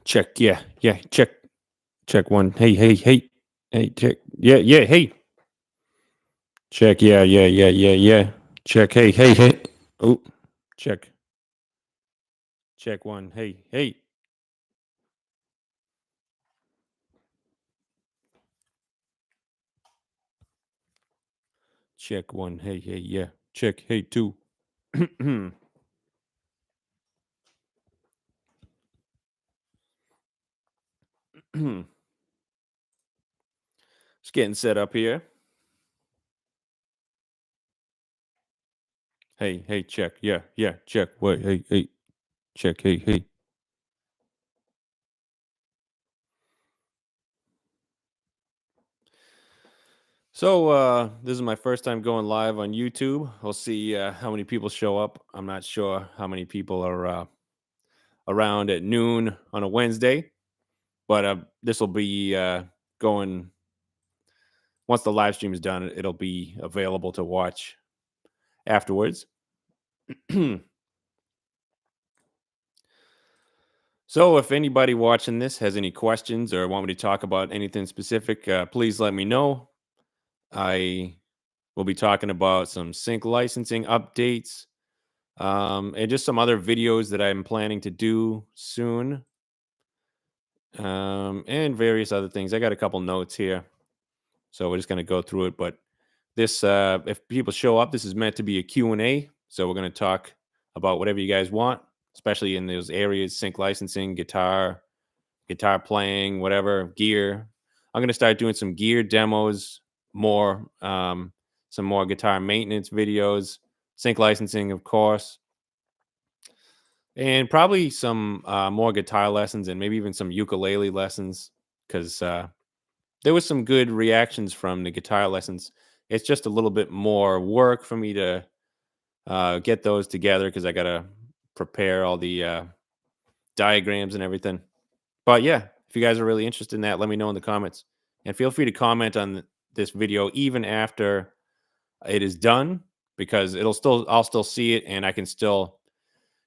Check. Yeah. Yeah. Check. Check one. Hey. Hey. Hey. Hey. Check. Yeah. Yeah. Hey. Check. Yeah. Yeah. Yeah. Yeah. Yeah. Check. Hey. Hey. Hey. Oh. Check. Check one. Hey. Hey. Check one. Hey. Hey. Yeah. Check. Hey. Two. Just getting set up here. Hey. Hey. Check. Yeah. Yeah. Check. Wait. Hey. Hey. Check. Hey. Hey. So this is my first time going live on YouTube. We'll see how many people show up. I'm not sure how many people are around at noon on a Wednesday, but this will be going once the live stream is done. It'll be available to watch afterwards. So if anybody watching this has any questions or want me to talk about anything specific, please let me know. I will be talking about some sync licensing updates, and just some other videos that I'm planning to do soon, and various other things. I got a couple notes here, so we're just going to go through it. But this, if people show up, this is meant to be a Q&A. So we're going to talk about whatever you guys want, especially in those areas: sync licensing, guitar playing, whatever, gear. I'm going to start doing some gear demos, more, some more guitar maintenance videos, sync licensing, of course, and probably some more guitar lessons and maybe even some ukulele lessons, because there was some good reactions from the guitar lessons. It's just a little bit more work for me to get those together because I got to prepare all the diagrams and everything. But yeah, if you guys are really interested in that, let me know in the comments. And feel free to comment on this video even after it is done, because I'll still see it, and I can still,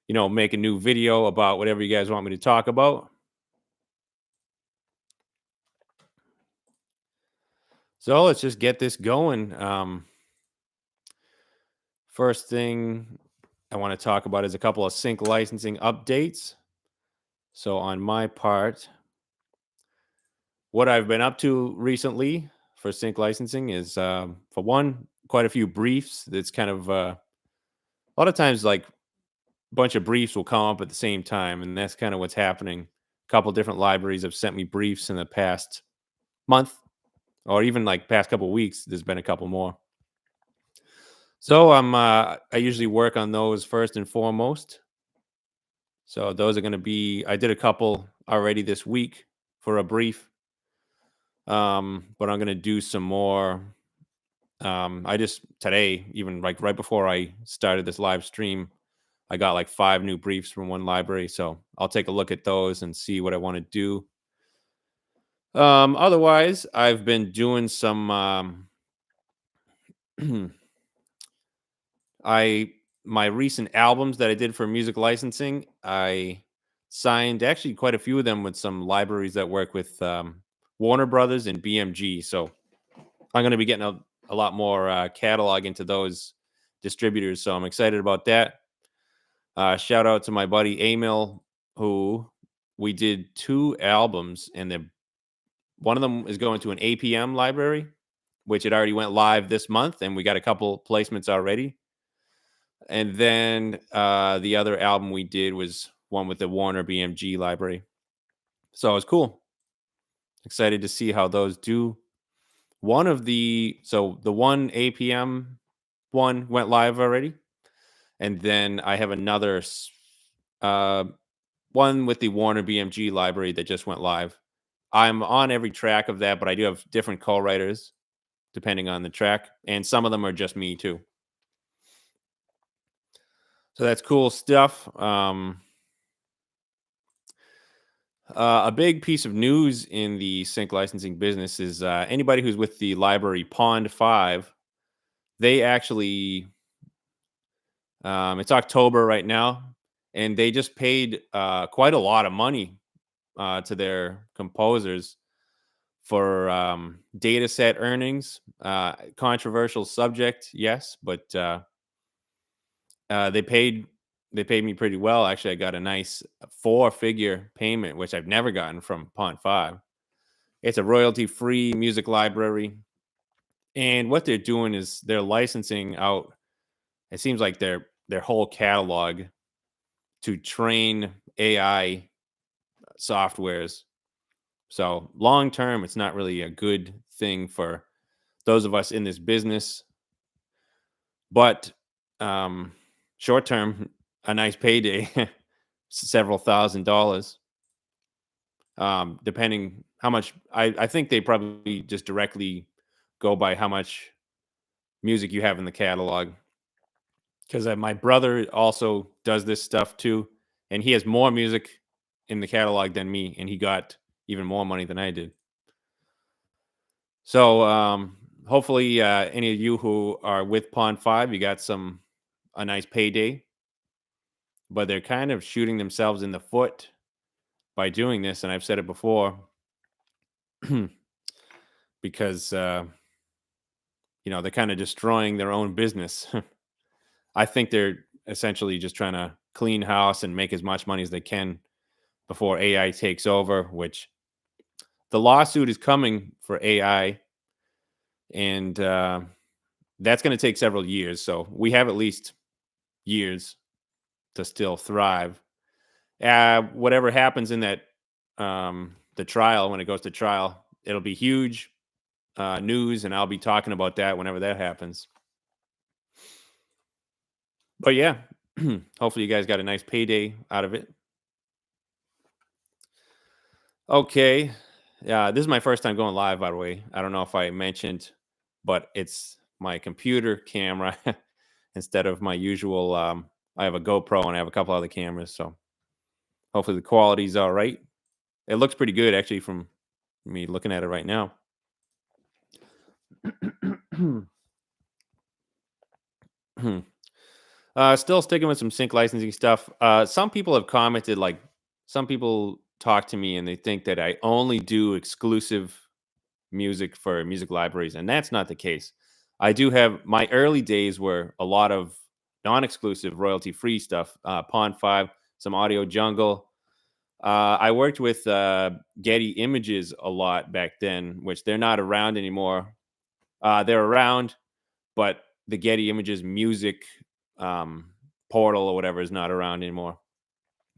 make a new video about whatever you guys want me to talk about. So let's just get this going. First thing I want to talk about is a couple of sync licensing updates. So on my part, what I've been up to recently for sync licensing is, for one, quite a few briefs. That's kind of a lot of times, like, a bunch of briefs will come up at the same time, and that's kind of what's happening. A couple different libraries have sent me briefs in the past month, or even like past couple weeks. There's been a couple more. So I usually work on those first and foremost. So those are going to be, I did a couple already this week for a brief, but I'm going to do some more. I just today, even like right before I started this live stream, I got like 5 new briefs from one library. So I'll take a look at those and see what I want to do. Otherwise, I've been doing some, I my recent albums that I did for music licensing. I signed actually quite a few of them with some libraries that work with Warner Brothers and BMG. So I'm going to be getting a lot more catalog into those distributors. So I'm excited about that. Shout out to my buddy Emil, who we did 2 albums, and one of them is going to an APM library, which it already went live this month, and we got a couple placements already. And then the other album we did was one with the Warner BMG library. So it was cool. Excited to see how those do. The one APM one went live already. And then I have another uh, one with the Warner BMG library that just went live. I'm on every track of that, but I do have different co-writers depending on the track. And some of them are just me too. So that's cool stuff. A big piece of news in the sync licensing business is, anybody who's with the library Pond 5, they actually, it's October right now, and they just paid quite a lot of money to their composers for data set earnings. Controversial subject, yes, but they paid me pretty well. Actually, I got a nice four-figure payment, which I've never gotten from Pont Five. It's a royalty-free music library, and what they're doing is they're licensing out. It seems like their whole catalog to train AI softwares. So long term, it's not really a good thing for those of us in this business, but um, short term, a nice payday, several $1,000s, depending how much. I think they probably just directly go by how much music you have in the catalog. Because my brother also does this stuff too, and he has more music in the catalog than me, and he got even more money than I did. So hopefully, any of you who are with Pond Five, you got a nice payday, but they're kind of shooting themselves in the foot by doing this. And I've said it before, because they're kind of destroying their own business. I think they're essentially just trying to clean house and make as much money as they can before AI takes over. Which the lawsuit is coming for AI, and that's going to take several years. So we have at least years to still thrive. Whatever happens in that the trial, when it goes to trial, it'll be huge news, and I'll be talking about that whenever that happens. But yeah, hopefully you guys got a nice payday out of it. Okay, yeah, this is my first time going live, by the way. I don't know if I mentioned, but it's my computer camera instead of my usual. I have a GoPro and I have a couple other cameras, so hopefully the quality's all right. It looks pretty good actually from me looking at it right now. Still sticking with some sync licensing stuff. Some people have commented, like some people talk to me and they think that I only do exclusive music for music libraries, and that's not the case. I do have my early days were a lot of non-exclusive royalty-free stuff. Pond Five, some Audio Jungle. I worked with Getty Images a lot back then, which they're not around anymore. They're around, but the Getty Images music um, portal or whatever is not around anymore.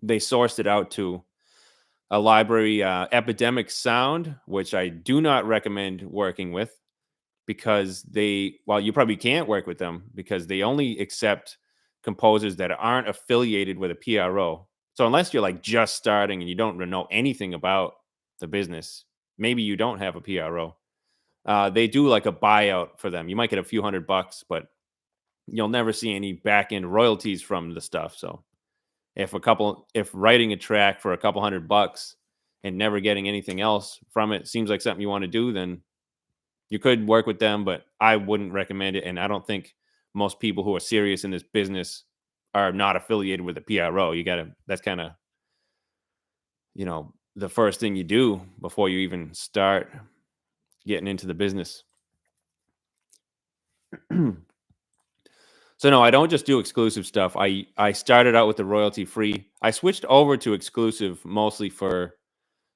They sourced it out to a library, Epidemic Sound, which I do not recommend working with because well, you probably can't work with them because they only accept composers that aren't affiliated with a PRO. So unless you're like just starting and you don't know anything about the business, maybe you don't have a PRO. They do like a buyout for them. You might get a few $100, but you'll never see any back end royalties from the stuff. So if writing a track for a couple $100 and never getting anything else from it seems like something you want to do, then you could work with them, but I wouldn't recommend it. And I don't think most people who are serious in this business are not affiliated with a PRO. That's kind of, the first thing you do before you even start getting into the business. So no, I don't just do exclusive stuff. I started out with the royalty free. I switched over to exclusive mostly for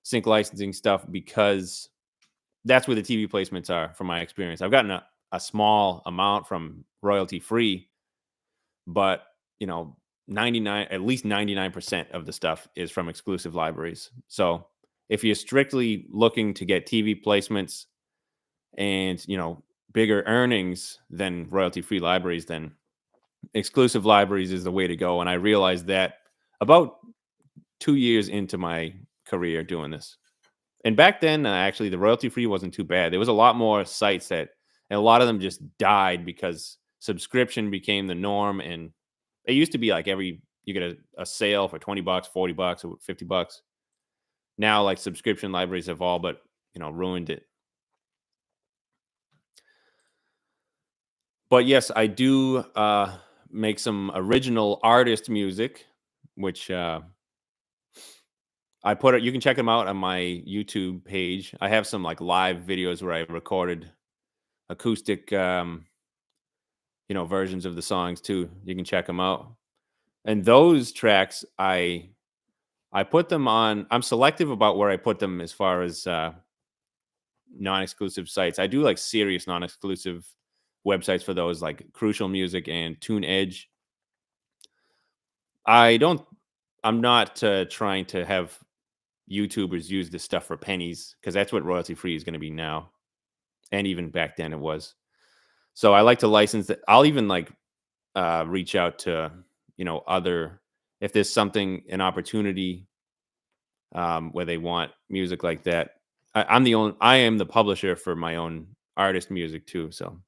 sync licensing stuff because that's where the TV placements are from my experience. I've gotten a small amount from royalty free, but 99 at least 99% of the stuff is from exclusive libraries. So if you're strictly looking to get TV placements and bigger earnings than royalty free libraries, then exclusive libraries is the way to go. And I realized that about 2 years into my career doing this. And back then, actually, the royalty free wasn't too bad. There was a lot more sites and a lot of them just died because subscription became the norm. And it used to be like you get a sale for $20, $40, or $50. Now, like subscription libraries have all but ruined it. But yes, I do make some original artist music, which I put it. You can check them out on my YouTube page. I have some like live videos where I recorded acoustic, versions of the songs too. You can check them out. And those tracks, I put them on. I'm selective about where I put them as far as non-exclusive sites. I do like serious non-exclusive websites for those, like Crucial Music and Tune Edge. I don't. I'm not trying to have YouTubers use this stuff for pennies because that's what royalty free is going to be now, and even back then it was. So I like to license that. I'll even like reach out to other, if there's something, an opportunity where they want music like that. I am the publisher for my own artist music too. So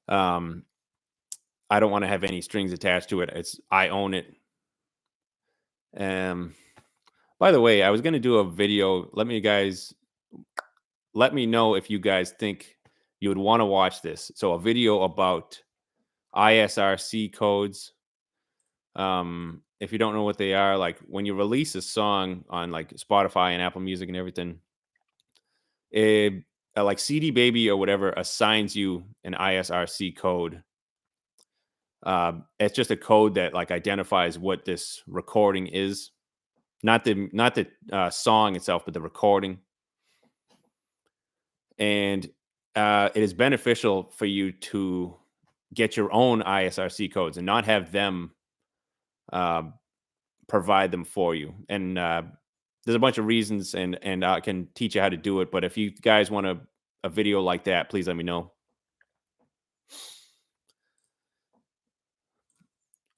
um, I don't want to have any strings attached to it. I own it. Um, by the way, I was going to do a video. Let me know if you guys think you would want to watch this. So a video about ISRC codes. If you don't know what they are, like when you release a song on like Spotify and Apple Music and everything, it, like CD Baby or whatever assigns you an ISRC code. It's just a code that like identifies what this recording is, not the song itself, but the recording. And it is beneficial for you to get your own ISRC codes and not have them uh, provide them for you. And there's a bunch of reasons, and I can teach you how to do it. But if you guys want a video like that, please let me know.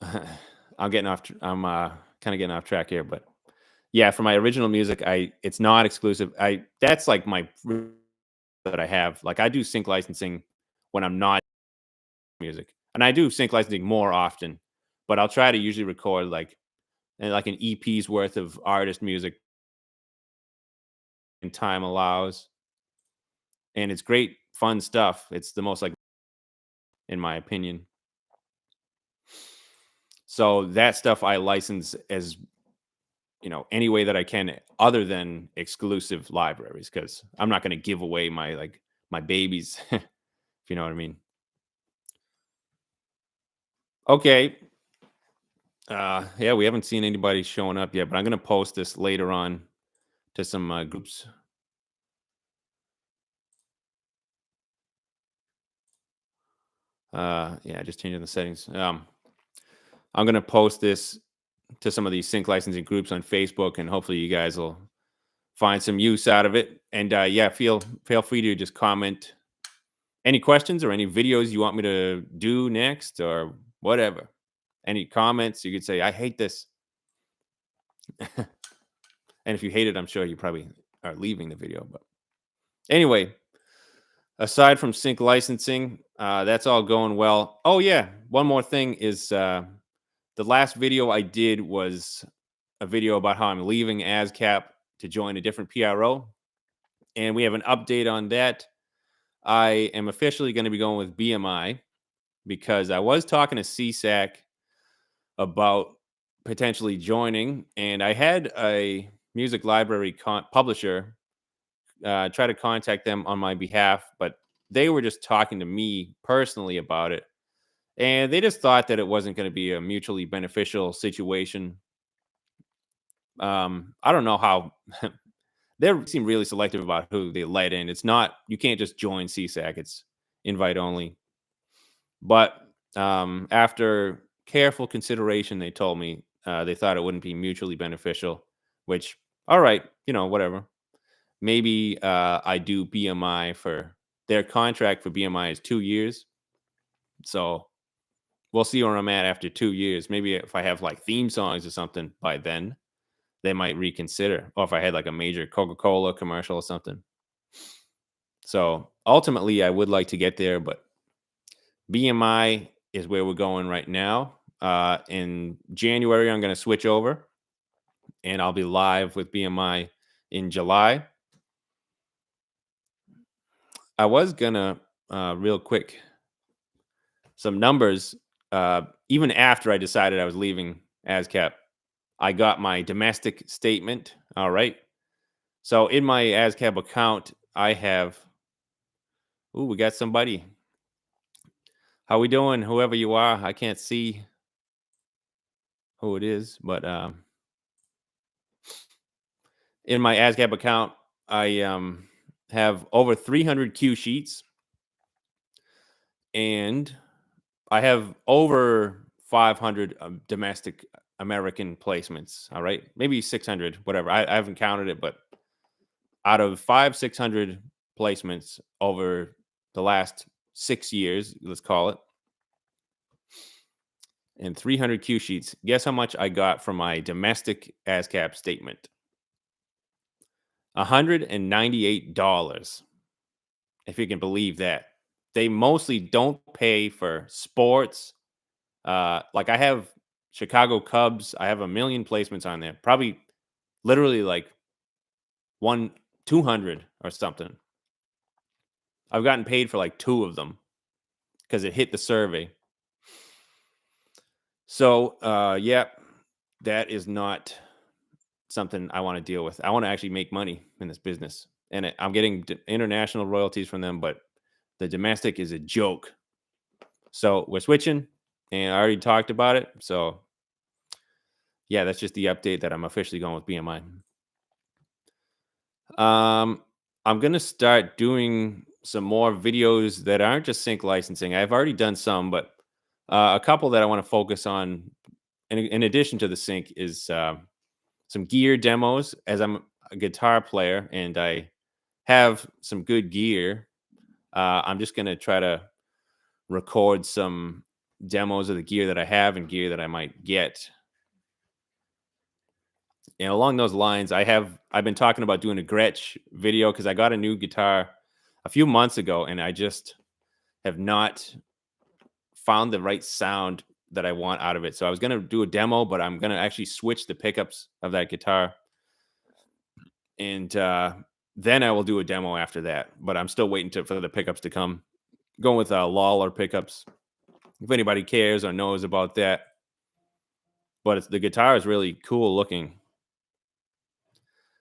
I'm kind of getting off track here, but yeah, for my original music, it's not exclusive. That's like that I have. Like I do sync licensing when I'm not music, and I do sync licensing more often. But I'll try to usually record like an EP's worth of artist music and time allows, and it's great, fun stuff. It's the most like, in my opinion. So that stuff I license as any way that I can, other than exclusive libraries, because I'm not going to give away my babies, if you know what I mean. Okay. Yeah, we haven't seen anybody showing up yet, but I'm going to post this later on to some groups. Yeah, just changing the settings. I'm going to post this to some of these sync licensing groups on Facebook, and hopefully you guys will find some use out of it. And yeah, feel free to just comment any questions or any videos you want me to do next or whatever. Any comments, you could say, I hate this. And if you hate it, I'm sure you probably are leaving the video. But anyway, aside from sync licensing, that's all going well. Oh, yeah. One more thing is the last video I did was a video about how I'm leaving ASCAP to join a different PRO. And we have an update on that. I am officially going to be going with BMI because I was talking to CSAC about potentially joining, and I had a music library publisher try to contact them on my behalf, but they were just talking to me personally about it, and they just thought that it wasn't going to be a mutually beneficial situation. I don't know how. They seem really selective about who they let in. It's not, you can't just join CSAC. It's invite only. But after careful consideration, they told me they thought it wouldn't be mutually beneficial, which, all right, whatever. Maybe I do BMI for their contract for BMI is 2 years. So we'll see where I'm at after 2 years. Maybe if I have like theme songs or something by then, they might reconsider. Or if I had like a major Coca-Cola commercial or something. So ultimately, I would like to get there, but BMI is where we're going right now. In January, I'm going to switch over and I'll be live with BMI in July. I was going to, real quick, some numbers, even after I decided I was leaving ASCAP, I got my domestic statement. All right. So in my ASCAP account, I have. Ooh, we got somebody. How we doing? Whoever you are, I can't see who it is, but in my ASCAP account, I have over 300 Q sheets, and I have over 500 domestic American placements. All right, maybe 600, whatever. I haven't counted it, but out of 600 placements over the last 6 years, let's call it, and 300 Q sheets. Guess how much I got from my domestic ASCAP statement? $198. If you can believe that. They mostly don't pay for sports. Like I have Chicago Cubs. I have a million placements on there. Probably literally like 200 or something. I've gotten paid for like two of them because it hit the survey. So yeah, that is not something I want to deal with. I want to actually make money in this business. And I'm getting international royalties from them, but the domestic is a joke. So we're switching, and I already talked about it. So yeah, that's just the update that I'm officially going with BMI. I'm gonna start doing some more videos that aren't just sync licensing. I've already done some, but a couple that I want to focus on, in addition to the sync, is some gear demos. As I'm a guitar player and I have some good gear, I'm just gonna try to record some demos of the gear that I have and gear that I might get. And along those lines, I've been talking about doing a Gretsch video because I got a new guitar a few months ago, and I just have not found the right sound that I want out of it. So I was gonna do a demo, but I'm gonna actually switch the pickups of that guitar, and then I will do a demo after that. But I'm still waiting for the pickups to come. Going with Lawler pickups. If anybody cares or knows about that, but the guitar is really cool looking.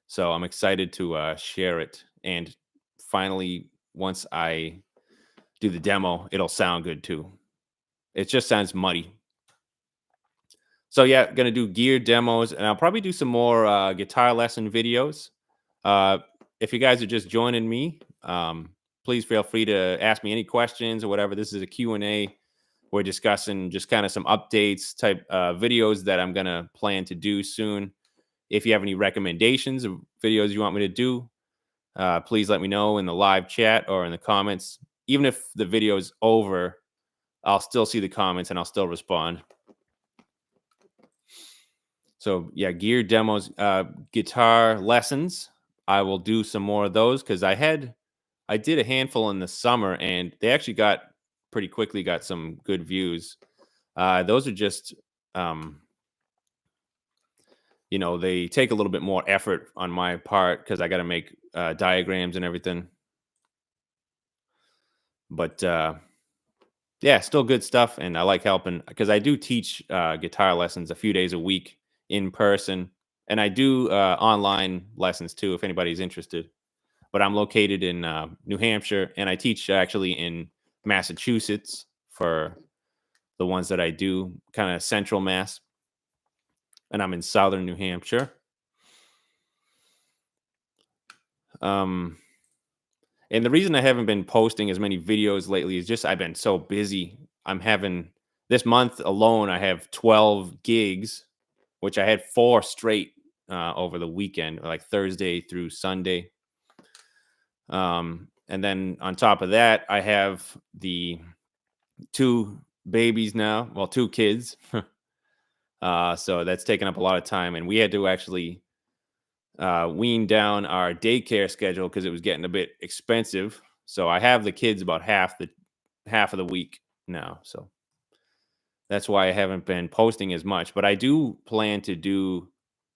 So I'm excited to share it. And finally, once I do the demo, it'll sound good too. It just sounds muddy. So yeah, gonna do gear demos, and I'll probably do some more guitar lesson videos. Uh, if you guys are just joining me, please feel free to ask me any questions or whatever. This is a Q&A. We're discussing just kind of some updates type videos that I'm gonna plan to do soon. If you have any recommendations of videos you want me to do, please let me know in the live chat or in the comments. Even if the video is over, I'll still see the comments and I'll still respond. So yeah, gear demos, guitar lessons. I will do some more of those because I did a handful in the summer and they actually pretty quickly got some good views. Those are just they take a little bit more effort on my part because I got to make diagrams and everything. But yeah, still good stuff, and I like helping because I do teach guitar lessons a few days a week in person, and I do online lessons too if anybody's interested. But I'm located in New Hampshire, and I teach actually in Massachusetts for the ones that I do, kind of central Mass, and I'm in southern New Hampshire. Um, And the reason I haven't been posting as many videos lately is just I've been so busy. I'm having this month alone, I have 12 gigs, which I had four straight over the weekend, like Thursday through Sunday. And then on top of that, I have the two babies now, well, two kids. So that's taken up a lot of time. And we had to actually wean down our daycare schedule because it was getting a bit expensive. So I have the kids about half of the week now. So that's why I haven't been posting as much. But I do plan to do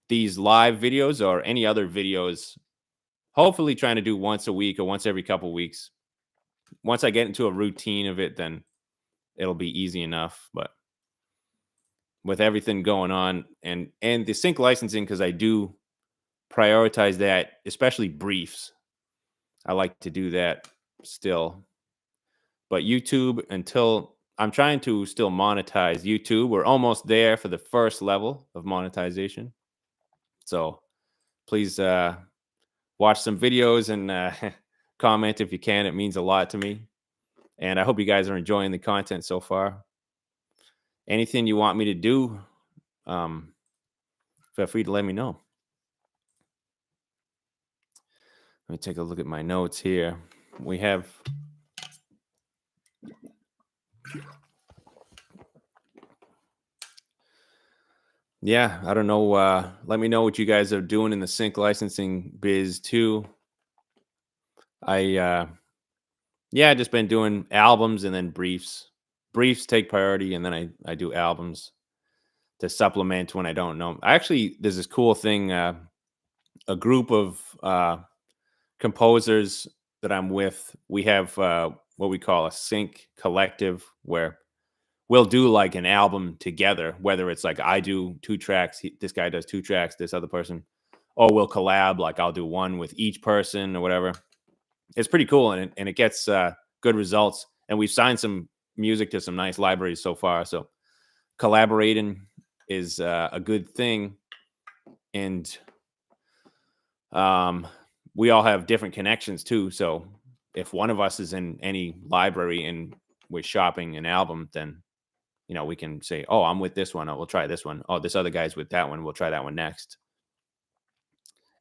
these live videos or any other videos. Hopefully, trying to do once a week or once every couple weeks. Once I get into a routine of it, then it'll be easy enough. But with everything going on, and the sync licensing, because I do prioritize that, especially briefs. I like to do that still. But YouTube, until I'm trying to still monetize YouTube, we're almost there for the first level of monetization. So please watch some videos and comment if you can. It means a lot to me. And I hope you guys are enjoying the content so far. Anything you want me to do, um, feel free to let me know. Let me take a look at my notes here. We have, yeah, I don't know. Let me know what you guys are doing in the sync licensing biz too. I yeah, just been doing albums and then briefs. Briefs take priority, and then I do albums to supplement when I don't know. Actually, there's this cool thing. A group of composers that I'm with. We have what we call a sync collective, where we'll do like an album together. Whether it's like I do 2 tracks, this guy does 2 tracks, this other person, or we'll collab. Like I'll do one with each person or whatever. It's pretty cool, and it gets good results. And we've signed some music to some nice libraries so far. So collaborating is a good thing, and we all have different connections too. So if one of us is in any library and we're shopping an album, then we can say, "Oh, I'm with this one. Oh, we'll try this one. Oh, this other guy's with that one. We'll try that one next."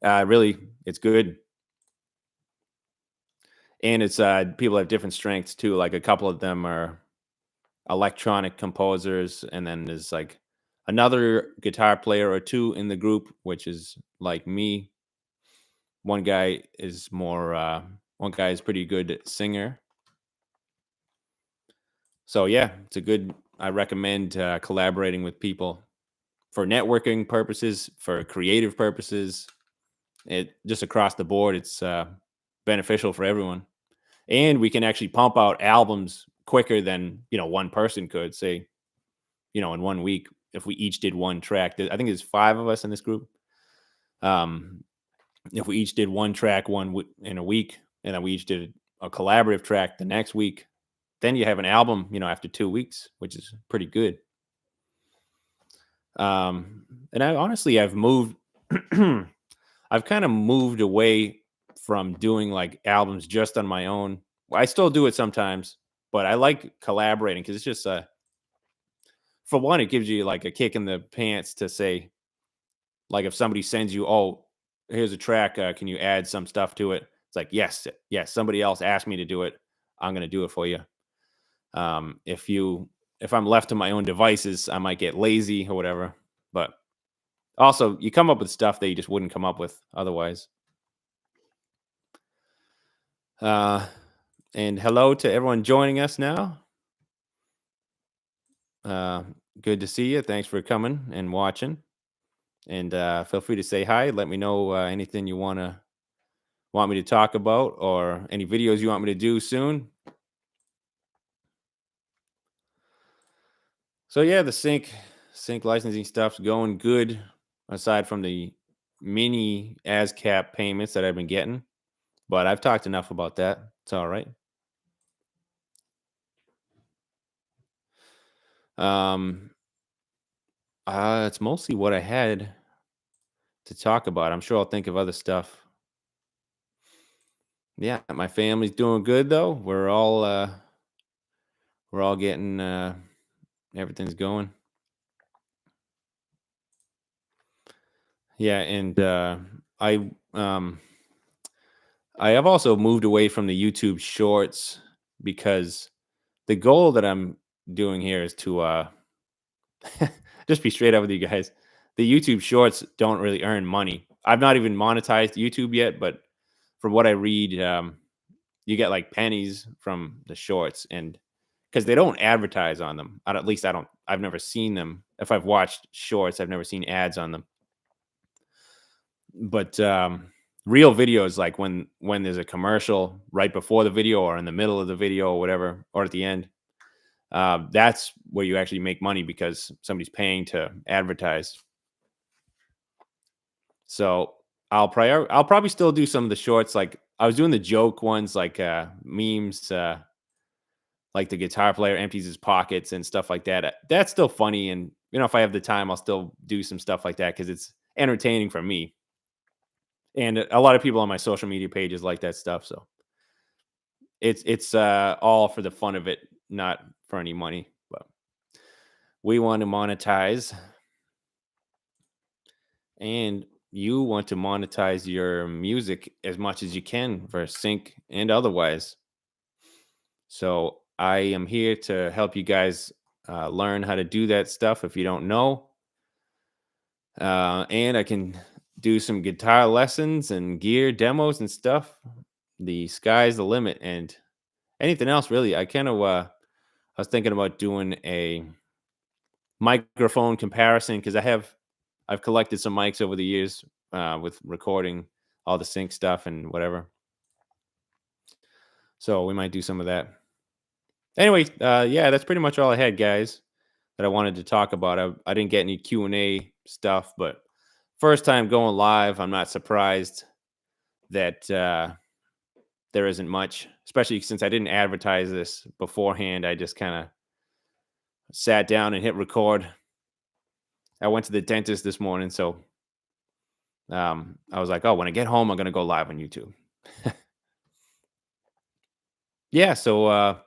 Really, it's good. And it's people have different strengths too. Like a couple of them are electronic composers, and then there's like another guitar player or two in the group, which is like me. One guy is more one guy is pretty good singer. So yeah, it's a good, I recommend collaborating with people for networking purposes, for creative purposes. It just across the board, it's beneficial for everyone. And we can actually pump out albums quicker than one person could. Say, in one week, if we each did one track. I think there's 5 of us in this group. um if we each did one track in a week, and then we each did a collaborative track the next week, then you have an album after 2 weeks, which is pretty good. And I honestly, I've moved I've kind of moved away from doing like albums just on my own. Well, I still do it sometimes, but I like collaborating because it's just for one, it gives you like a kick in the pants to say, like, if somebody sends you, "Oh, here's a track, can you add some stuff to it?" It's like, yes, yes, somebody else asked me to do it. I'm gonna do it for you. If I'm left to my own devices, I might get lazy or whatever. But also, you come up with stuff that you just wouldn't come up with otherwise. Uh, and hello to everyone joining us now. Uh, Good to see you. Thanks for coming and watching. And feel free to say hi. Let me know anything you want me to talk about, or any videos you want me to do soon. So yeah, the sync licensing stuff's going good, aside from the mini ASCAP payments that I've been getting. But I've talked enough about that. It's all right. Um, it's mostly what I had to talk about. I'm sure I'll think of other stuff. Yeah, my family's doing good though. We're all getting everything's going. Yeah, and um I have also moved away from the YouTube shorts, because the goal that I'm doing here is to just be straight up with you guys. The YouTube shorts don't really earn money. I've not even monetized YouTube yet, but from what I read, you get like pennies from the shorts, and because they don't advertise on them. At least I don't. I've never seen them. If I've watched shorts, I've never seen ads on them. But real videos, like when there's a commercial right before the video, or in the middle of the video, or whatever, or at the end, That's where you actually make money because somebody's paying to advertise. So I'll probably still do some of the shorts. Like I was doing the joke ones, like memes, like the guitar player empties his pockets and stuff like that. That's still funny, and if I have the time, I'll still do some stuff like that because it's entertaining for me. And a lot of people on my social media pages like that stuff. So it's all for the fun of it, not for any money. But we want to monetize, and you want to monetize your music as much as you can for sync and otherwise. So I am here to help you guys learn how to do that stuff if you don't know. And I can do some guitar lessons and gear demos and stuff. The sky's the limit, and anything else really. I was thinking about doing a microphone comparison because I've collected some mics over the years with recording all the sync stuff and whatever. So we might do some of that. Anyway, yeah, that's pretty much all I had, guys, that I wanted to talk about. I didn't get any Q&A stuff, but first time going live, I'm not surprised that there isn't much, especially since I didn't advertise this beforehand. I just kind of sat down and hit record. I went to the dentist this morning, so I was like, oh, when I get home, I'm going to go live on YouTube. Yeah, so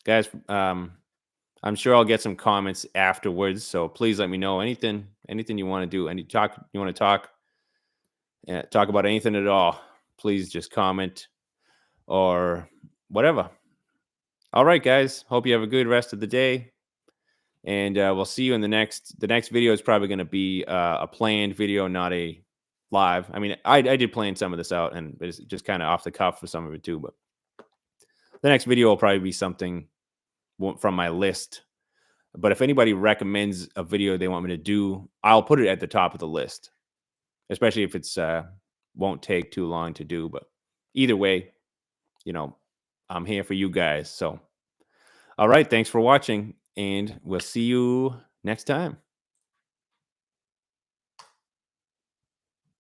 guys, I'm sure I'll get some comments afterwards. So please let me know anything you want to do, you want to talk about anything at all. Please just comment or whatever. All right, guys. Hope you have a good rest of the day, and we'll see you in the next. The next video is probably going to be a planned video, not a live. I mean, I did plan some of this out, and it's just kind of off the cuff for some of it too. But the next video will probably be something from my list. But if anybody recommends a video they want me to do, I'll put it at the top of the list, especially if it's won't take too long to do. But either way, I'm here for you guys. So, all right, thanks for watching, and we'll see you next time.